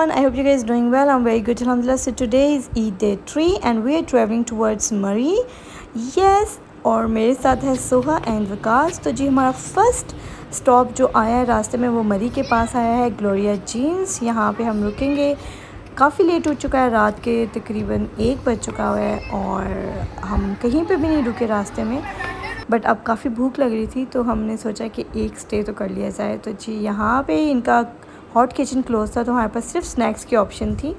everyone, I hope you guys doing well. I'm very good, alhamdulillah. So today is Eid day 3 and we are traveling towards Murree. Yes, और मेरे साथ है Soha and विकास। तो जी हमारा first stop जो आया है रास्ते में वो मरी के पास आया है, ग्लोरिया जीन्स। यहाँ पे हम रुकेंगे। काफ़ी लेट हो चुका है, रात के तकरीबन 1 बज चुका है और हम कहीं पे भी नहीं रुके रास्ते में। बट अब काफ़ी भूख लग रही थी तो हमने सोचा कि एक स्टे तो कर लिया जाए। तो जी यहाँ पे इनका हॉट किचन क्लोज था तो हमारे पास सिर्फ स्नैक्स की ऑप्शन थी।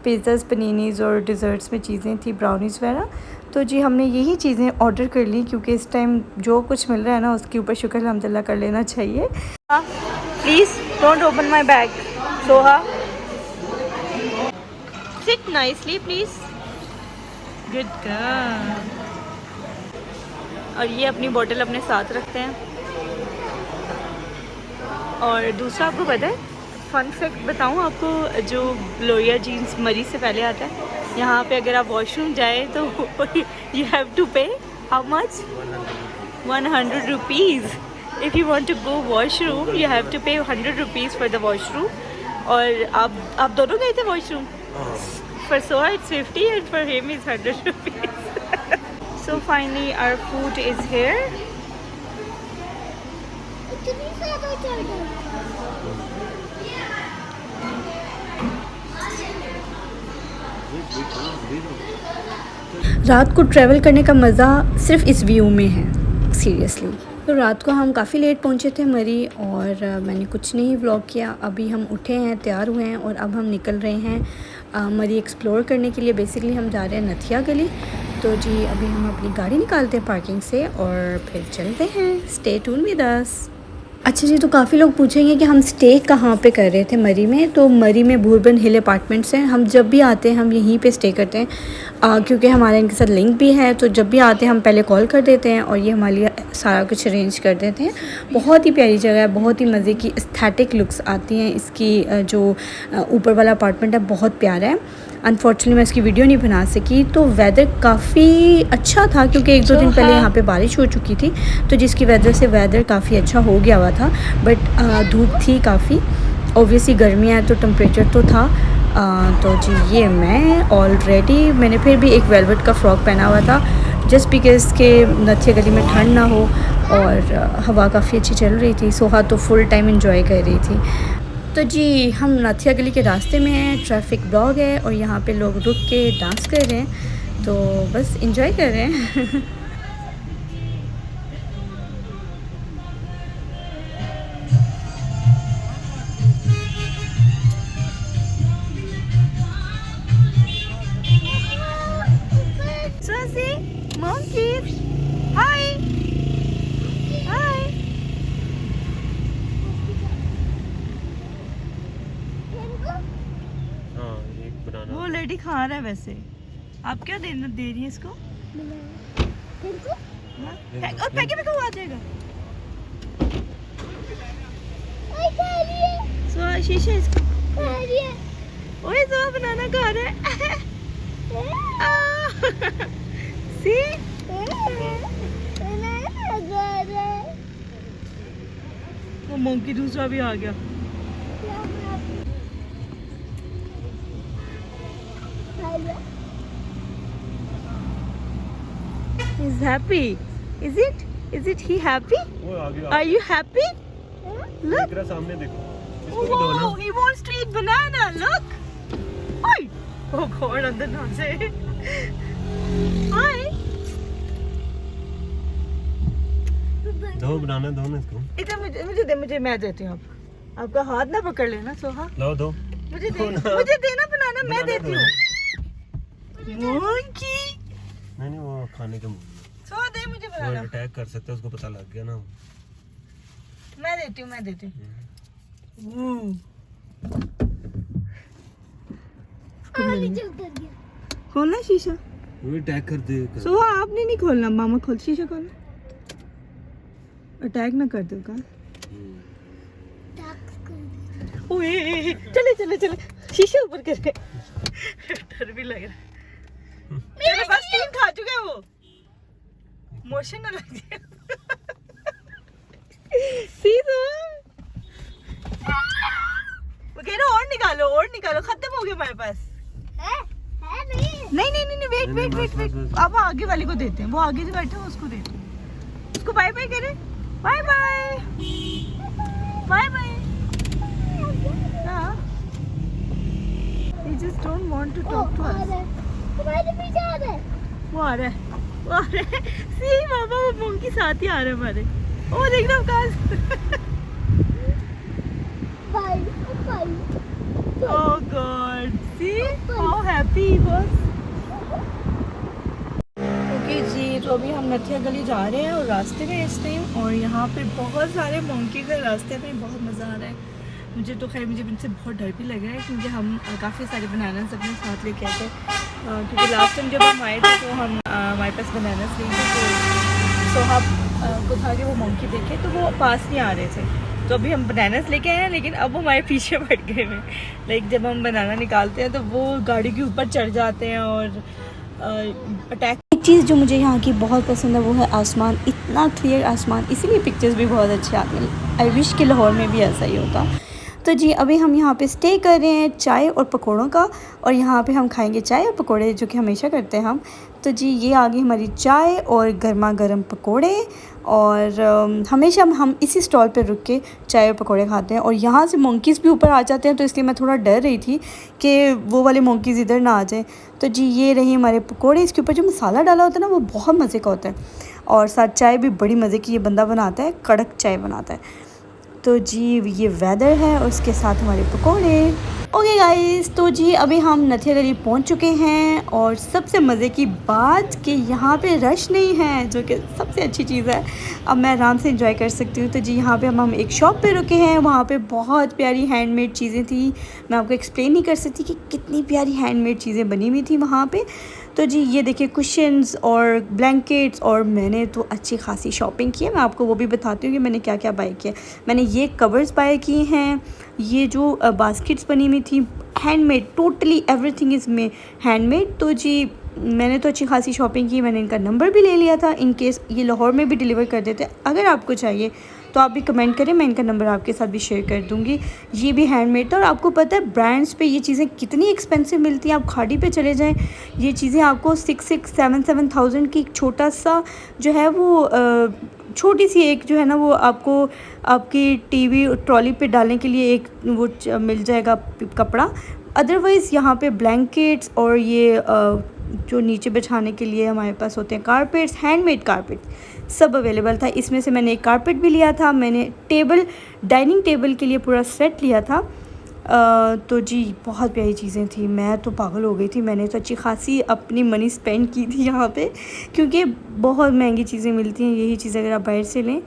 पिज़्ज़ाज़, पनीनीज़ और डिज़र्ट्स में चीज़ें थी, ब्राउनीज़ वगैरह। तो जी हमने यही चीज़ें ऑर्डर कर ली क्योंकि इस टाइम जो कुछ मिल रहा है ना उसके ऊपर शुक्र अल्हम्दुलिल्लाह कर लेना चाहिए। Please don't open my bag Soha, sit nicely please, good girl. और ये अपनी बोतल अपने साथ रखते हैं। और दूसरा आपको पता है फन फैक्ट बताऊं आपको, जो ग्लोरिया जीन्स मरी से पहले आता है, यहाँ पे अगर आप वॉशरूम जाए तो you have to pay how much 100 rupees. If you want to go washroom you have to pay 100 rupees for the washroom. और आप दोनों गए थे washroom? For Soha it's 50 and for him is 100 rupees. So finally our food is here. रात को travel करने का मज़ा सिर्फ इस व्यू में है सीरियसली। तो रात को हम काफ़ी लेट पहुंचे थे मरी और मैंने कुछ नहीं व्लॉग किया। अभी हम उठे हैं, तैयार हुए हैं और अब हम निकल रहे हैं मरी एक्सप्लोर करने के लिए। बेसिकली हम जा रहे हैं नथिया गली। तो जी अभी हम अपनी गाड़ी निकालते हैं पार्किंग से और फिर चलते हैं। Stay tune with us. अच्छा जी, तो काफ़ी लोग पूछेंगे कि हम स्टे कहाँ पे कर रहे थे मरी में। तो मरी में भूरबन हिल अपार्टमेंट्स हैं। हम जब भी आते हैं हम यहीं पे स्टे करते हैं क्योंकि हमारे इनके साथ लिंक भी है। तो जब भी आते हैं हम पहले कॉल कर देते हैं और ये हमारे लिए सारा कुछ अरेंज कर देते हैं। बहुत ही प्यारी जगह है, बहुत ही मज़े की एस्थेटिक लुक्स आती हैं इसकी। जो ऊपर वाला अपार्टमेंट है बहुत प्यारा है। अनफॉर्चुनेटली मैं इसकी वीडियो नहीं बना सकी। तो वेदर काफ़ी अच्छा था क्योंकि 1-2 दिन पहले यहाँ पे बारिश हो चुकी थी तो जिसकी वजह से वेदर काफ़ी अच्छा हो गया हुआ था। बट धूप थी काफ़ी, ऑब्वियसली गर्मियाँ है तो टेम्परेचर तो था। तो जी ये मैं ऑलरेडी मैंने फिर भी एक वेलवेट का फ्रॉक पहना हुआ था जस्ट बिकॉज़ के नथिया गली में ठंड ना हो और हवा काफ़ी अच्छी चल रही थी। सोहा तो फुल टाइम एंजॉय कर रही थी। तो जी हम नथिया गली के रास्ते में हैं, ट्रैफिक ब्लॉक है और यहाँ पे लोग रुक के डांस कर रहे हैं तो बस एंजॉय कर रहे हैं। Monkeys, hi, hi. हाँ, एक बनाना। वो लेडी खा रहा है वैसे। आप क्या दे रही है इसको? और पैके में कब आ जाएगा? सो शीशे इसको। ओए सो बनाना खा रहा है। सी वो मंकी दूसरा भी आ गया। He's happy. Is it? Is it he happy? वो आ गया। Are you happy? Look. देख रहा सामने देखो। इसको भी दो ना। Oh, he wants to eat banana. Look. Oi. Oh God, अंदर ना से। Hi. दो बनाना, दो ना इसको। इधर मुझे मैं देती हूँ। आपका हाथ ना पकड़ लेना सोहा। लाओ दो। मुझे देना बनाना, मैं देती हूँ। Monkey. नहीं वो खाने के सोहा दे मुझे बनाना। वो अटैक कर सकता है, उसको पता लग गया ना। मैं देती हूँ। खोलना शीशा। वो अटैक कर दे। सोहा आपने नहीं खोलना, मामा खोल शीशा खोलना। अटैक ना कर दो का। ओए चले शीशे ऊपर कर। डर भी लग रहा है। मेरे बस 3 खा चुके वो। मोशन ना लग जाए। सीधा वो कह रहा और निकालो चलो खत्म हो गया हमारे पास। नहीं नहीं नहीं वेट वेट वेट वेट, अब आगे वाले को देते हैं, वो आगे से बैठा है उसको देते हैं, उसको बाय बाय करे, bye bye bye bye. They just don't want to talk to us. तुम्हारे पीछे आ रहा है। वो आ रहा है, वो आ रहा है। सी बाबा वो मंकी साथ ही आ रहे हैं हमारे। ओ देखना काश। Bye bye. Oh God, see how happy he was. Okay जी, तो अभी हम नथिया गली जा रहे हैं और रास्ते में इस टाइम, और यहाँ पे बहुत सारे मंकीज हैं रास्ते में, बहुत मज़ा आ रहा है मुझे तो। खैर मुझे इनसे बहुत डर भी लग रहा है क्योंकि हम काफ़ी सारे बनानास अपने साथ लेके आए थे, क्योंकि लास्ट टाइम जब हम आए थे तो हम हमारे पास बनानास नहीं थे, तो सोहाब को था कि वो मंकी देखे तो वो पास नहीं आ रहे थे, तो अभी हम बनानास लेके आए हैं, लेकिन अब वो हमारे पीछे पड़ गए हैं। लाइक जब हम बनाना निकालते हैं तो वो गाड़ी के ऊपर चढ़ जाते हैं और अटैक। एक चीज़ जो मुझे यहाँ की बहुत पसंद है वो है आसमान, इतना क्लियर आसमान, इसीलिए पिक्चर्स भी बहुत अच्छे आते हैं। आई विश कि लाहौर में भी ऐसा ही होता। तो जी अभी हम यहाँ पे स्टे कर रहे हैं चाय और पकौड़ों का, और यहाँ पे हम खाएंगे चाय और पकौड़े जो कि हमेशा करते हैं हम। तो जी ये आ गई हमारी चाय और गर्मा गर्म पकौड़े, और हमेशा हम इसी स्टॉल पे रुक के चाय और पकौड़े खाते हैं। और यहाँ से मंकीज़ भी ऊपर आ जाते हैं, तो इसलिए मैं थोड़ा डर रही थी कि वो वाले मंकीज़ इधर ना आ जाए। तो जी ये रही हमारे पकौड़े, इसके ऊपर जो मसाला डाला होता है ना वो बहुत मज़े का होता है, और साथ चाय भी बड़ी मज़े की ये बंदा बनाता है, कड़क चाय बनाता है। तो जी ये वेदर है और उसके साथ हमारे पकौड़े। ओके गाइस, तो जी अभी हम नथिया गली पहुंच चुके हैं, और सबसे मज़े की बात कि यहाँ पे रश नहीं है, जो कि सबसे अच्छी चीज़ है। अब मैं आराम से एंजॉय कर सकती हूँ। तो जी यहाँ पे हम एक शॉप पे रुके हैं, वहाँ पे बहुत प्यारी हैंडमेड चीज़ें थी। मैं आपको एक्सप्लेन नहीं कर सकती कि कितनी प्यारी हैंडमेड चीज़ें बनी हुई थी वहाँ पे। तो जी ये देखिए कुशन्स और ब्लैंकेट्स, और मैंने तो अच्छी खासी शॉपिंग की है। मैं आपको वो भी बताती हूँ कि मैंने क्या क्या बाय किया। मैंने ये कवर्स बाय किए हैं, ये जो बास्केट्स बनी हुई थी हैंडमेड, टोटली एवरीथिंग इज़ में हैंडमेड। तो जी मैंने तो अच्छी खासी शॉपिंग की। मैंने इनका नंबर भी ले लिया था इन केस ये लाहौर में भी डिलीवर कर देते। अगर आपको चाहिए तो आप भी कमेंट करें, मैं इनका नंबर आपके साथ भी शेयर कर दूँगी। ये भी हैंडमेड था, और आपको पता है ब्रांड्स पे ये चीज़ें कितनी एक्सपेंसिव मिलती हैं। आप खाड़ी पे चले जाएं, ये चीज़ें आपको 6,000-7,000 की एक छोटा सा जो है वो छोटी सी एक जो है ना वो आपको आपकी टीवी ट्रॉली पे डालने के लिए एक वो मिल जाएगा कपड़ा। अदरवाइज़ यहाँ पे ब्लैंकेट्स और ये जो नीचे बिछाने के लिए हमारे पास होते हैं कारपेट्स, हैंडमेड कारपेट्स सब अवेलेबल था। इसमें से मैंने एक कारपेट भी लिया था। मैंने डाइनिंग टेबल के लिए पूरा सेट लिया था। तो जी बहुत प्यारी चीज़ें थी, मैं तो पागल हो गई थी। मैंने तो अच्छी खासी अपनी मनी स्पेंड की थी यहाँ पे, क्योंकि बहुत महंगी चीज़ें मिलती हैं यही चीज़ें अगर आप बाहर से लें।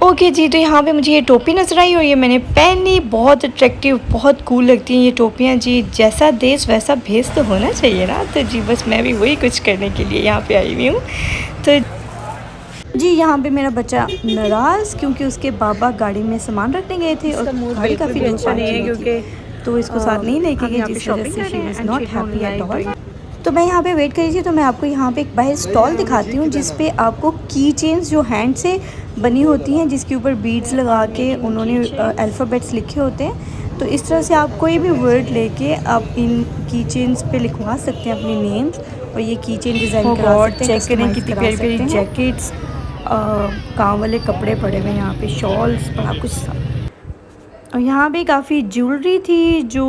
ओके जी, तो यहाँ पे मुझे ये टोपी नज़र आई और ये मैंने पहनी। बहुत अट्रैक्टिव, बहुत कूल लगती हैं ये टोपियाँ जी। जैसा देश वैसा भेस तो होना चाहिए ना। तो जी बस मैं भी वही कुछ करने के लिए यहाँ पे आई हुई हूँ। तो जी यहाँ पे मेरा बच्चा नाराज़, क्योंकि उसके बाबा गाड़ी में सामान रखने गए थे और गाड़ी काफ़ी अच्छा नहीं है क्योंकि तो इसको साथ नहीं लेके गए, जिस वजह से she was not happy at all. तो मैं यहाँ पे वेट कर रही थी, तो मैं आपको यहाँ पे एक बाहर स्टॉल दिखाती हूँ जिस पे आपको की चेन्स जो हैंड से बनी होती हैं, जिसके ऊपर बीड्स लगा के उन्होंने अल्फ़ाबेट्स लिखे होते हैं। तो इस तरह से आप कोई भी वर्ड लेके आप इन की चेन्स पे लिखवा सकते हैं अपने नेम्स, और ये की चेन डिज़ाइन करा सकते हैं। चेक करें कितनी प्यारी प्यारी जैकेट्स, काम वाले कपड़े पड़े हुए यहाँ पे, शॉल्स, बड़ा कुछ सब। और यहाँ पे काफ़ी ज्वेलरी थी जो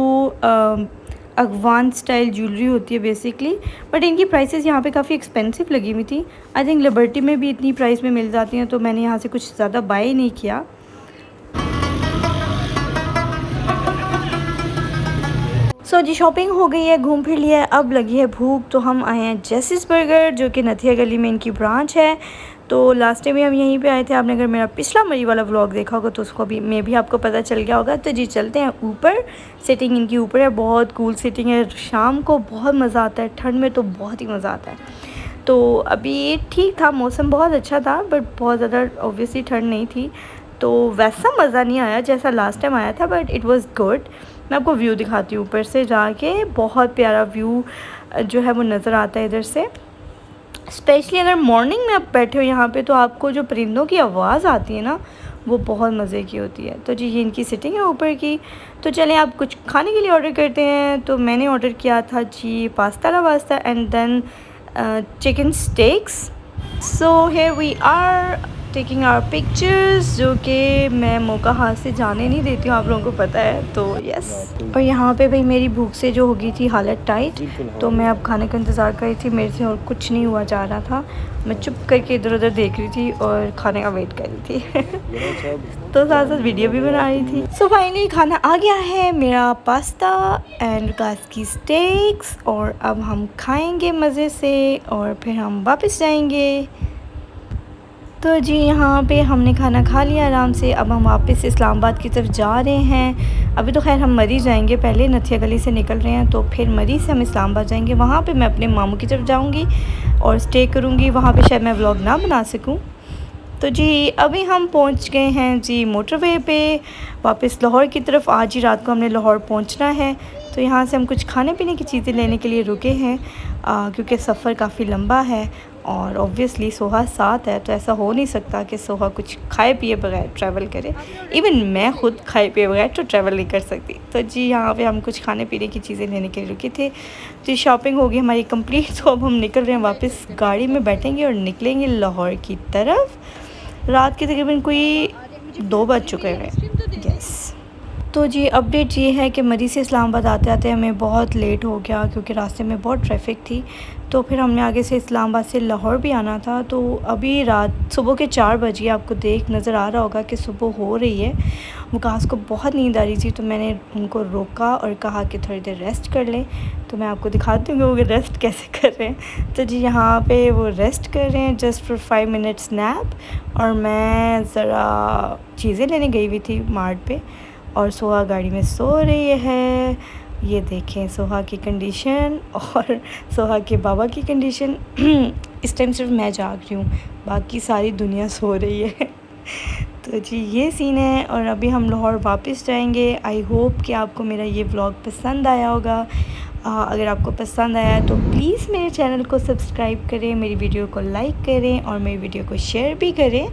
अफगान स्टाइल ज्वेलरी होती है बेसिकली, बट इनकी प्राइसेस यहाँ पे काफ़ी एक्सपेंसिव लगी हुई थी। आई थिंक लिबर्टी में भी इतनी प्राइस में मिल जाती हैं, तो मैंने यहाँ से कुछ ज़्यादा बाय नहीं किया। सो जी शॉपिंग हो गई है, घूम फिर लिया है, अब लगी है भूख। तो हम आए हैं जेसिस बर्गर, जो कि नथिया गली में इनकी ब्रांच है। तो लास्ट टाइम भी हम यहीं पे आए थे। आपने अगर मेरा पिछला मरी वाला व्लॉग देखा होगा तो उसको भी में भी आपको पता चल गया होगा। तो जी चलते हैं ऊपर। सिटिंग इनकी ऊपर है, बहुत कूल सिटिंग है। शाम को बहुत मज़ा आता है, ठंड में तो बहुत ही मज़ा आता है। तो अभी ठीक था, मौसम बहुत अच्छा था, बट बहुत ज़्यादा ऑब्वियसली ठंड नहीं थी, तो वैसा मज़ा नहीं आया जैसा लास्ट टाइम आया था, बट इट वाज़ गुड। मैं आपको व्यू दिखाती हूँ ऊपर से जाके, बहुत प्यारा व्यू जो है वो नज़र आता है इधर से। स्पेशली अगर मॉर्निंग में आप बैठे हो यहाँ पे, तो आपको जो परिंदों की आवाज़ आती है ना, वो बहुत मज़े की होती है। तो जी ये इनकी सिटिंग है ऊपर की। तो चलें आप कुछ खाने के लिए ऑर्डर करते हैं। तो मैंने ऑर्डर किया था जी pasta and then chicken steaks. So here we are taking our pictures, जो कि मैं मौका हाथ से जाने नहीं देती हूँ, आप लोगों को पता है। तो यस, और यहाँ पे भाई मेरी भूख से जो हो गई थी हालत टाइट, तो मैं अब खाने का इंतज़ार कर रही थी। मेरे से और कुछ नहीं हुआ जा रहा था, मैं चुप करके इधर उधर देख रही थी और खाने का वेट कर रही थी तो साथ साथ वीडियो भी बना रही थी। सो फाइनली खाना आ गया है, मेरा पास्ता एंड विकास की स्टेक्स, और अब हम खाएंगे मज़े से और फिर हम वापस जाएंगे। तो जी यहाँ पे हमने खाना खा लिया आराम से। अब हम वापस इस्लामाबाद की तरफ जा रहे हैं। अभी तो खैर हम मरी जाएंगे, पहले नथिया गली से निकल रहे हैं, तो फिर मरी से हम इस्लामाबाद जाएंगे। वहाँ पे मैं अपने मामू की तरफ जाऊँगी और स्टे करूँगी। वहाँ पे शायद मैं व्लॉग ना बना सकूँ। तो जी अभी हम पहुँच गए हैं जी मोटरवे पे वापस लाहौर की तरफ। आज ही रात को हमने लाहौर पहुँचना है। तो यहाँ से हम कुछ खाने पीने की चीज़ें लेने के लिए रुके हैं, क्योंकि सफ़र काफ़ी लंबा है और ऑब्वियसली सोहा साथ है, तो ऐसा हो नहीं सकता कि सोहा कुछ खाए पिए बगैर ट्रैवल करे। इवन मैं ख़ुद खाए पिए बगैर तो ट्रैवल नहीं कर सकती। तो जी यहाँ पे हम कुछ खाने पीने की चीज़ें लेने के लिए रुके थे। तो शॉपिंग होगी हमारी कंप्लीट। तो अब हम निकल रहे हैं, वापस गाड़ी में बैठेंगे और निकलेंगे लाहौर की तरफ। रात के तकरीबन कोई 2 बज चुके हैं। यस, तो जी अपडेट ये है कि मरी से इस्लामाबाद आते आते हमें बहुत लेट हो गया, क्योंकि रास्ते में बहुत ट्रैफिक थी। तो फिर हमने आगे से इस्लामाबाद से लाहौर भी आना था। तो अभी सुबह के 4 बजे, आपको देख नज़र आ रहा होगा कि सुबह हो रही है। विकास को बहुत नींद आ रही थी, तो मैंने उनको रोका और कहा कि थोड़ी देर रेस्ट कर लें। तो मैं आपको दिखाती हूँ कि वो रेस्ट कैसे कर रहे हैं। तो जी यहाँ पे वो रेस्ट कर रहे हैं जस्ट फॉर 5 मिनट्स नैप, और मैं ज़रा चीज़ें लेने गई हुई थी मार्ट पे, और सोहा गाड़ी में सो रही है। ये देखें सोहा की कंडीशन और सोहा के बाबा की कंडीशन। इस टाइम सिर्फ मैं जाग रही हूँ, बाकी सारी दुनिया सो रही है तो जी ये सीन है, और अभी हम लाहौर वापस जाएंगे। आई होप कि आपको मेरा ये व्लॉग पसंद आया होगा। अगर आपको पसंद आया तो प्लीज़ मेरे चैनल को सब्सक्राइब करें, मेरी वीडियो को लाइक करें और मेरी वीडियो को शेयर भी करें।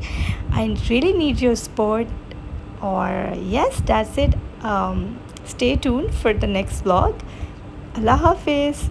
I really need your support. Or yes, that's it. Stay tuned for the next vlog. Allah Hafiz.